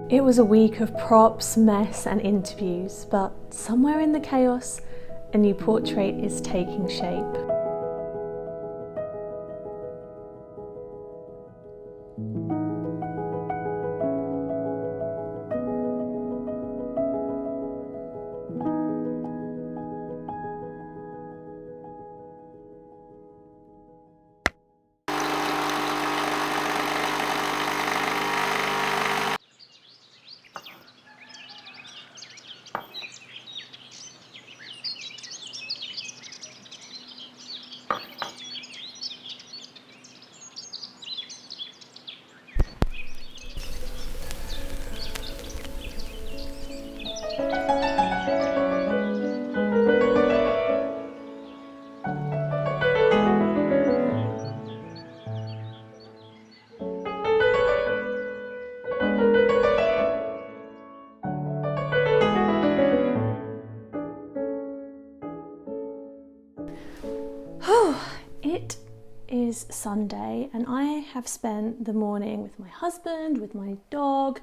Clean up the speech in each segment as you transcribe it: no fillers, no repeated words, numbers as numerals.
It was a week of props, mess and interviews, but somewhere in the chaos, a new portrait is taking shape. It is Sunday and I have spent the morning with my husband, with my dog,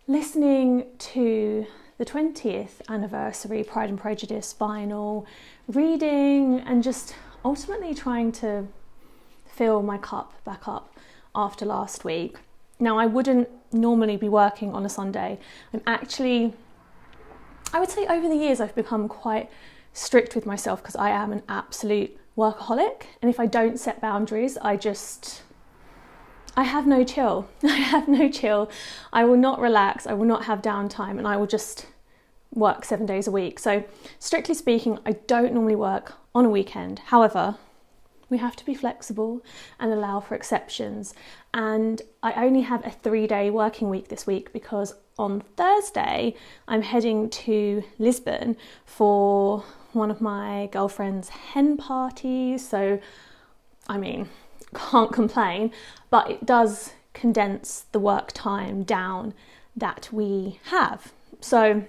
listening to the 20th anniversary Pride and Prejudice vinyl, reading and just ultimately trying to fill my cup back up after last week. Now, I wouldn't normally be working on a Sunday. I would say over the years I've become quite strict with myself because I am an absolute workaholic, and if I don't set boundaries, I have no chill. I will not relax, I will not have downtime, and I will just work 7 days a week. So strictly speaking, I don't normally work on a weekend. However, we have to be flexible and allow for exceptions, and I only have a 3-day working week this week because on Thursday I'm heading to Lisbon for one of my girlfriend's hen parties. So I mean, can't complain, but it does condense the work time down that we have. So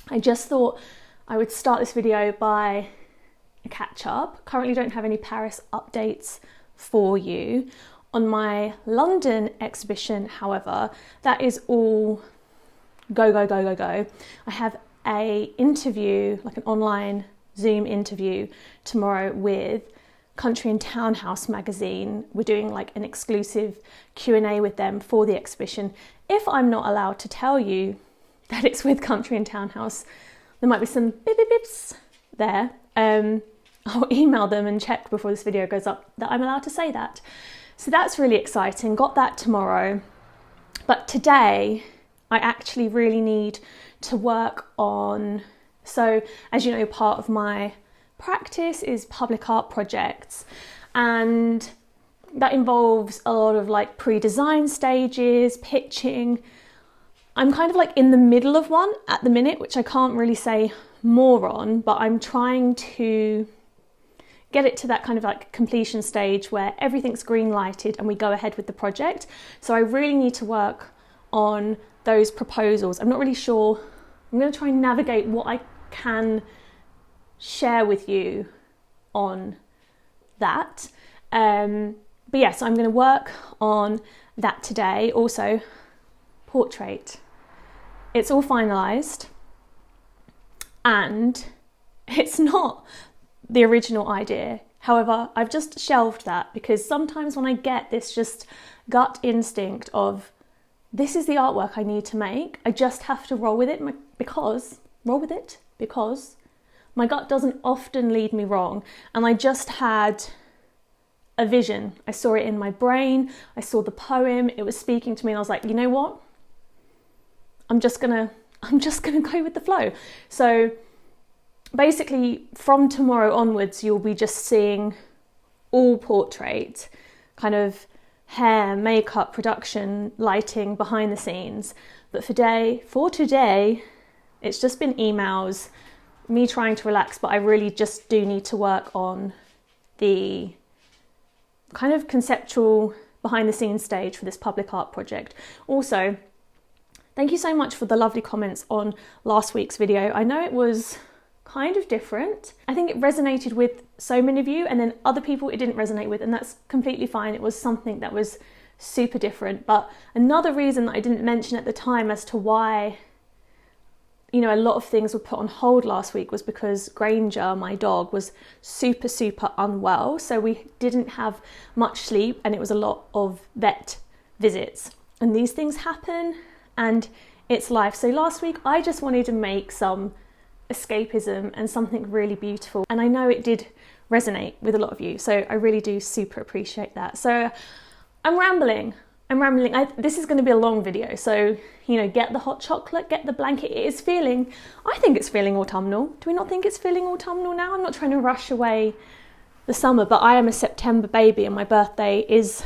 I just thought I would start this video by a catch up. Currently don't have any Paris updates for you. On my London exhibition, however, that is all go. I have a interview, like an online Zoom interview tomorrow with Country and Townhouse magazine. We're doing like an exclusive Q&A with them for the exhibition. If I'm not allowed to tell you that it's with Country and Townhouse, there might be some bips there. I'll email them and check before this video goes up that I'm allowed to say that. So that's really exciting. Got that tomorrow. But today I actually really need to work on, so as you know, part of my practice is public art projects, and that involves a lot of like pre-design stages, pitching. I'm kind of like in the middle of one at the minute, which I can't really say more on, but I'm trying to get it to that kind of like completion stage where everything's green lighted and we go ahead with the project. So I really need to work on those proposals. I'm not really sure. I'm going to try and navigate what I can share with you on that. But yeah, so I'm going to work on that today. Also, portrait. It's all finalised, and it's not the original idea. However, I've just shelved that because sometimes when I get this just gut instinct of this is the artwork I need to make, I just have to roll with it because my gut doesn't often lead me wrong. And I just had a vision. I saw it in my brain. I saw the poem. It was speaking to me, and I was like, you know what? I'm just gonna go with the flow. So basically, from tomorrow onwards, you'll be just seeing all portrait, kind of hair, makeup, production, lighting, behind the scenes. But for today, it's just been emails, me trying to relax, but I really just do need to work on the kind of conceptual behind the scenes stage for this public art project. Also, thank you so much for the lovely comments on last week's video. I know it was kind of different. I think it resonated with so many of you, and then other people it didn't resonate with, and that's completely fine. It was something that was super different. But another reason that I didn't mention at the time as to why, you know, a lot of things were put on hold last week was because Granger, my dog, was super, super unwell. So we didn't have much sleep and it was a lot of vet visits. And these things happen and it's life. So last week I just wanted to make some escapism and something really beautiful. And I know it did resonate with a lot of you. So I really do super appreciate that. So I'm rambling. This is going to be a long video, so, you know, get the hot chocolate, get the blanket. It is feeling, I think it's feeling autumnal. Do we not think it's feeling autumnal now? I'm not trying to rush away the summer, but I am a September baby and my birthday is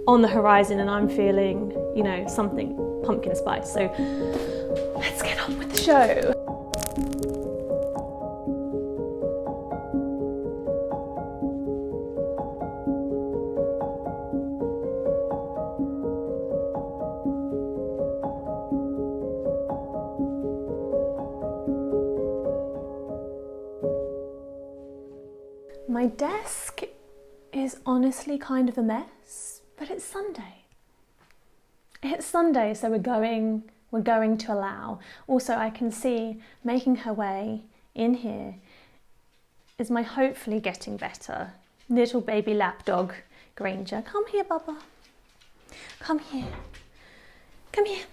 on the horizon and I'm feeling, you know, something pumpkin spice. So let's get on with the show. My desk is honestly kind of a mess, but it's Sunday. It's Sunday, so we're going to allow. Also, I can see making her way in here is my hopefully getting better little baby lapdog Granger. Come here, Bubba. Come here. Come here.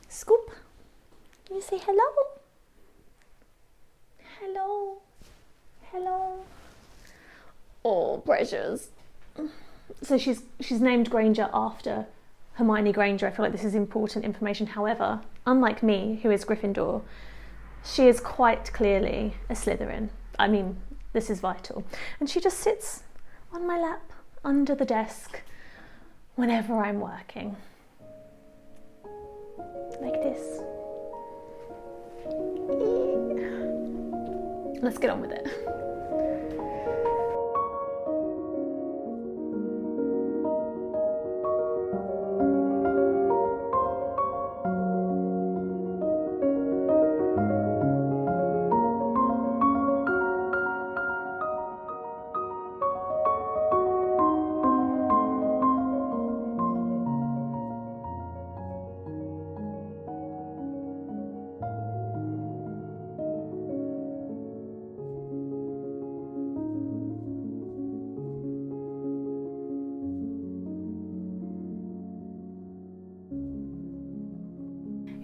Scoop. Can you say hello? Hello. Hello. Oh, precious. So she's named Granger after Hermione Granger. I feel like this is important information. However, unlike me, who is Gryffindor, she is quite clearly a Slytherin. I mean, this is vital. And she just sits on my lap under the desk whenever I'm working. Like this. Let's get on with it.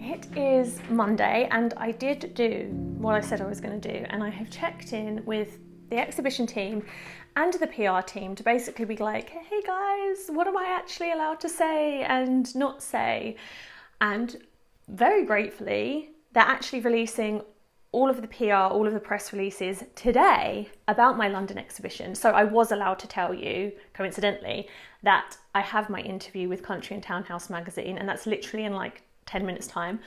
It is Monday and I did do what I said I was going to do, and I have checked in with the exhibition team and the PR team to basically be like, hey guys, what am I actually allowed to say and not say? And very gratefully, they're actually releasing all of the PR, all of the press releases today about my London exhibition. So I was allowed to tell you, coincidentally, that I have my interview with Country and Townhouse magazine, and that's literally in like 10 minutes time.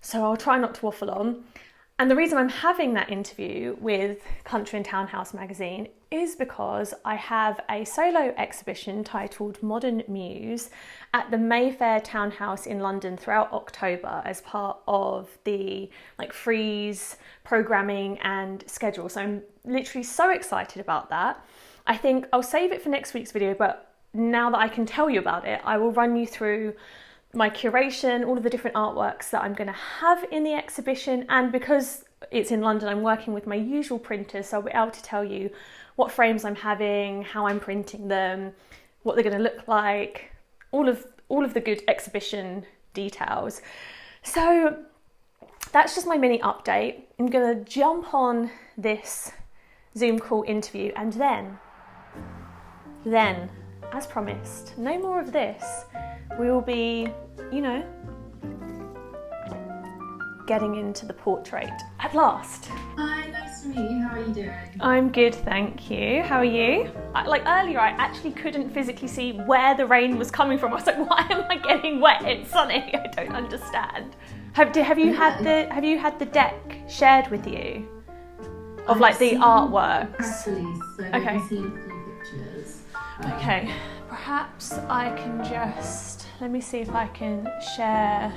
So I'll try not to waffle on. And the reason I'm having that interview with Country and Townhouse magazine is because I have a solo exhibition titled Modern Muse at the Mayfair Townhouse in London throughout October as part of the freeze programming and schedule. So I'm literally so excited about that. I think I'll save it for next week's video, but now that I can tell you about it, I will run you through my curation, all of the different artworks that I'm going to have in the exhibition. And because it's in London, I'm working with my usual printers, so I'll be able to tell you what frames I'm having, how I'm printing them, what they're going to look like, all of the good exhibition details. So that's just my mini update. I'm going to jump on this Zoom call interview, and then, as promised, no more of this. We will be, getting into the portrait at last. Hi, nice to meet you. How are you doing? I'm good, thank you. How are you? Earlier, I actually couldn't physically see where the rain was coming from. I was like, why am I getting wet? It's sunny. I don't understand. Have you had the deck shared with you of the artworks? Press release, so Okay. I've seen a few pictures. Okay, perhaps I can let me see if I can share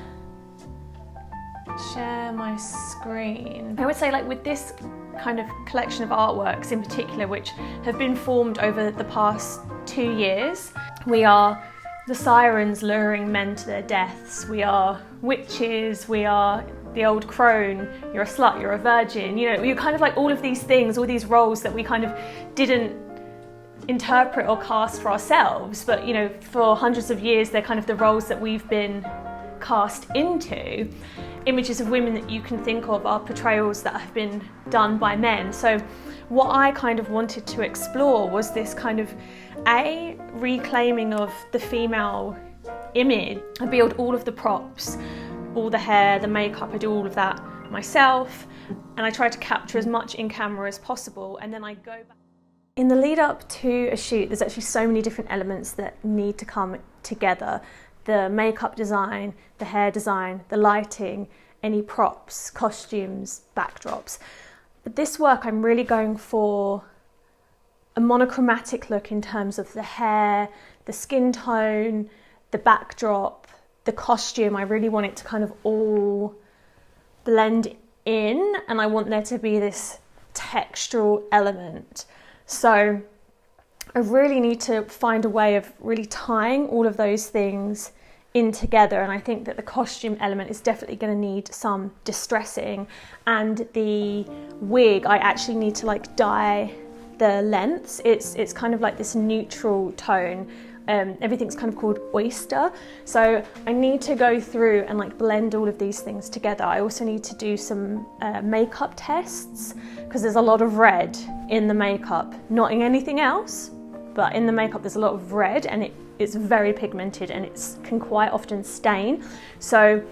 my screen. I would say with this kind of collection of artworks in particular which have been formed over the past 2 years. We are the sirens luring men to their deaths, we are witches, we are the old crone, you're a slut, you're a virgin, you know, you're kind of like all of these things, all these roles that we kind of didn't interpret or cast for ourselves, but you know, for hundreds of years they're kind of the roles that we've been cast into. Images of women that you can think of are portrayals that have been done by men. So what I kind of wanted to explore was this kind of reclaiming of the female image. I build all of the props, all the hair, the makeup, I do all of that myself, and I try to capture as much in camera as possible, and then I go back. In the lead up to a shoot, there's actually so many different elements that need to come together. The makeup design, the hair design, the lighting, any props, costumes, backdrops. But this work, I'm really going for a monochromatic look in terms of the hair, the skin tone, the backdrop, the costume. I really want it to kind of all blend in, and I want there to be this textural element. So I really need to find a way of really tying all of those things in together, and I think that the costume element is definitely going to need some distressing, and the wig, I actually need to like dye the lengths. It's kind of like this neutral tone. Everything's kind of called oyster, so I need to go through and like blend all of these things together. I also need to do some makeup tests, because there's a lot of red in the makeup, not in anything else, but in the makeup there's a lot of red, and it's very pigmented, and it can quite often stain. So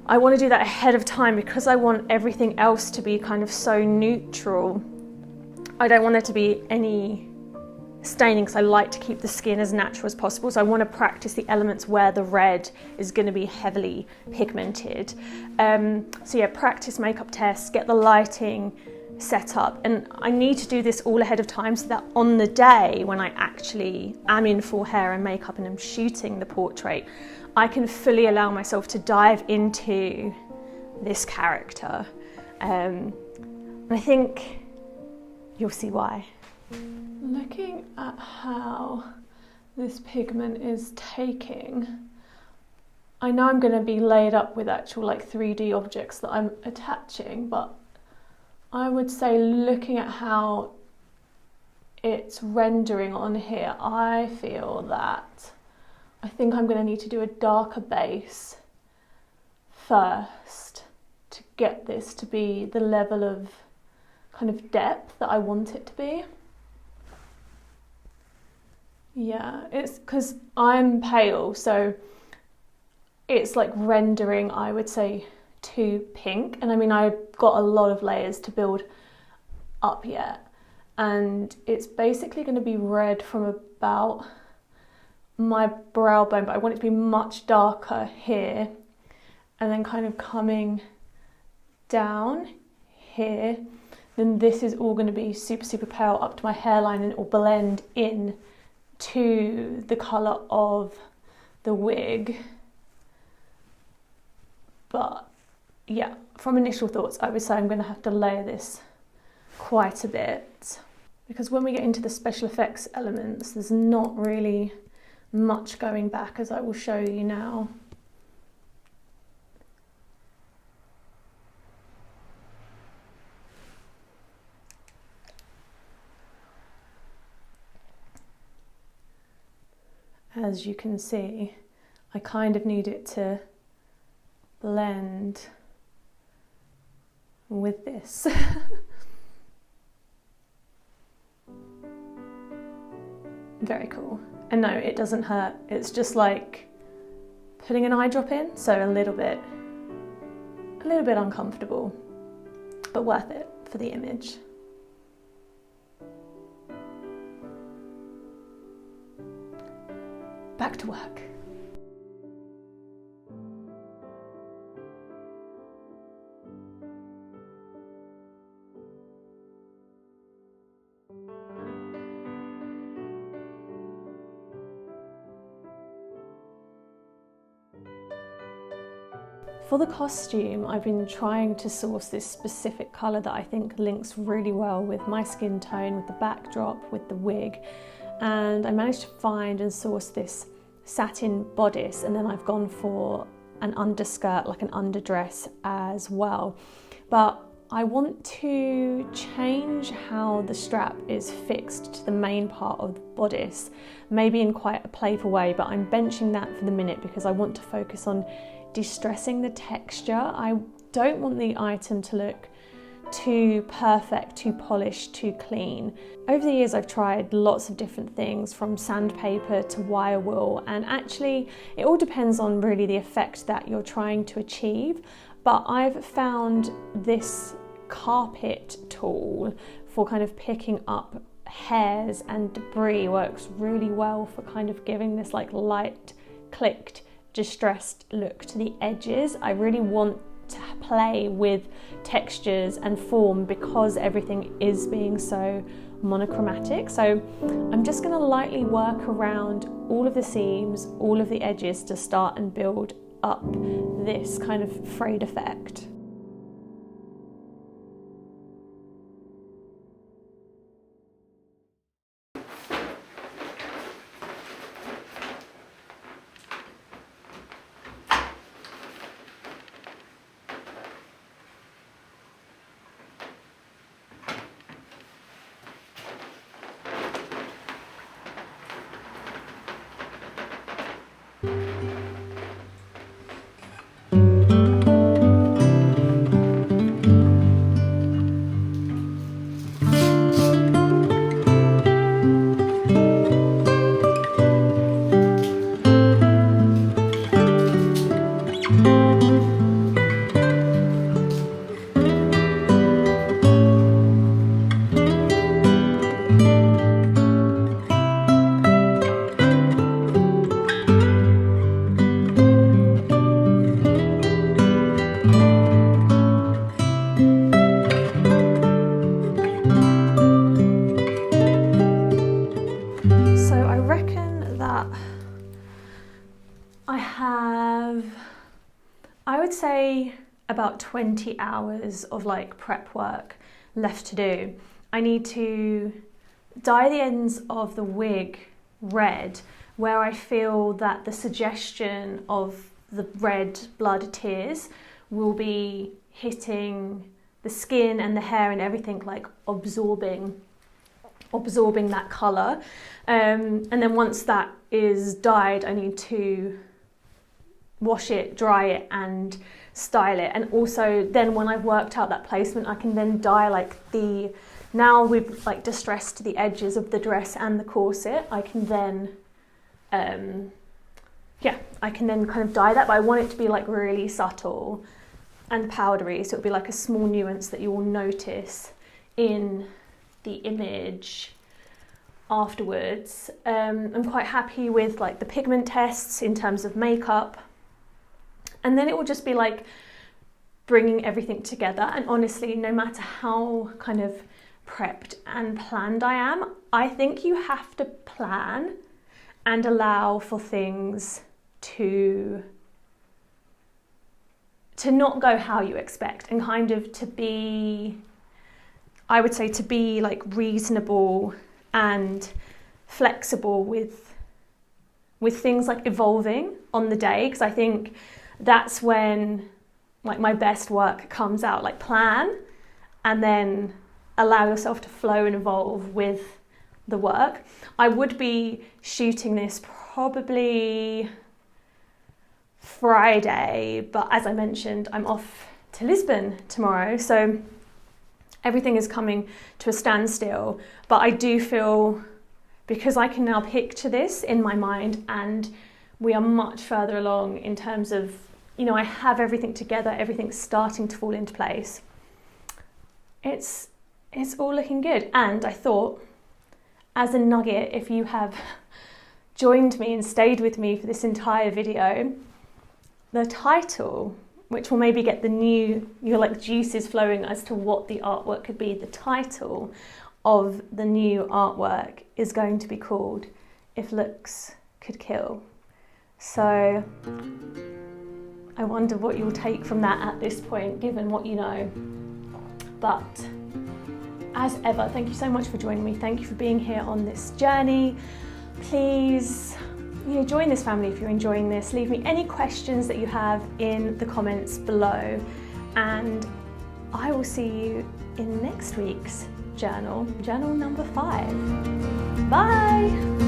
I want to do that ahead of time, because I want everything else to be kind of so neutral. I don't want there to be any staining, because I like to keep the skin as natural as possible. So I want to practice the elements where the red is going to be heavily pigmented. So yeah, practice makeup tests, get the lighting set up, and I need to do this all ahead of time so that on the day when I actually am in full hair and makeup and I'm shooting the portrait, I can fully allow myself to dive into this character. I think you'll see why. Looking at how this pigment is taking, I know I'm going to be laid up with actual like 3D objects that I'm attaching, but I would say looking at how it's rendering on here, I feel that I think I'm going to need to do a darker base first to get this to be the level of kind of depth that I want it to be. Yeah, it's because I'm pale, so it's like rendering, I would say, too pink. And I mean, I've got a lot of layers to build up yet, and it's basically going to be red from about my brow bone, but I want it to be much darker here, and then kind of coming down here. Then this is all going to be super, super pale up to my hairline, and it will blend in to the colour of the wig. But yeah, from initial thoughts, I would say I'm going to have to layer this quite a bit, because when we get into the special effects elements, there's not really much going back, as I will show you now. As you can see, I kind of need it to blend with this. Very cool. And no, it doesn't hurt. It's just like putting an eye drop in, so a little bit uncomfortable, but worth it for the image. Back to work. For the costume, I've been trying to source this specific colour that I think links really well with my skin tone, with the backdrop, with the wig. And I managed to find and source this satin bodice, and then I've gone for an underskirt, like an underdress as well. But I want to change how the strap is fixed to the main part of the bodice, maybe in quite a playful way, but I'm benching that for the minute because I want to focus on distressing the texture. I don't want the item to look too perfect, too polished, too clean. Over the years I've tried lots of different things, from sandpaper to wire wool, and actually it all depends on really the effect that you're trying to achieve. But I've found this carpet tool for kind of picking up hairs and debris works really well for kind of giving this like light clicked distressed look to the edges. I really want to play with textures and form because everything is being so monochromatic. So I'm just going to lightly work around all of the seams, all of the edges to start and build up this kind of frayed effect. I would say about 20 hours of like prep work left to do. I need to dye the ends of the wig red where I feel that the suggestion of the red blood tears will be hitting the skin and the hair and everything, like absorbing that colour. And then once that is dyed, I need to wash it, dry it and style it. And also then when I've worked out that placement, I can then dye like now we've like distressed the edges of the dress and the corset, I can then I can then kind of dye that, but I want it to be like really subtle and powdery, so it'll be like a small nuance that you will notice in the image afterwards. I'm quite happy with like the pigment tests in terms of makeup, and then it will just be like bringing everything together. And honestly, no matter how kind of prepped and planned I am, I think you have to plan and allow for things to not go how you expect, and kind of to be, I would say, to be like reasonable and flexible with things like evolving on the day, because I think that's when like my best work comes out. Like plan and then allow yourself to flow and evolve with the work. I would be shooting this probably Friday, but as I mentioned, I'm off to Lisbon tomorrow, so everything is coming to a standstill. But I do feel, because I can now picture this in my mind and we are much further along in terms of, you know, I have everything together, everything's starting to fall into place. It's all looking good. And I thought, as a nugget, if you have joined me and stayed with me for this entire video, the title, which will maybe get your like juices flowing as to what the artwork could be, the title of the new artwork is going to be called If Looks Could Kill. So I wonder what you'll take from that at this point, given what you know. But as ever, thank you so much for joining me. Thank you for being here on this journey. Please, join this family if you're enjoying this. Leave me any questions that you have in the comments below, and I will see you in next week's journal number 5. Bye.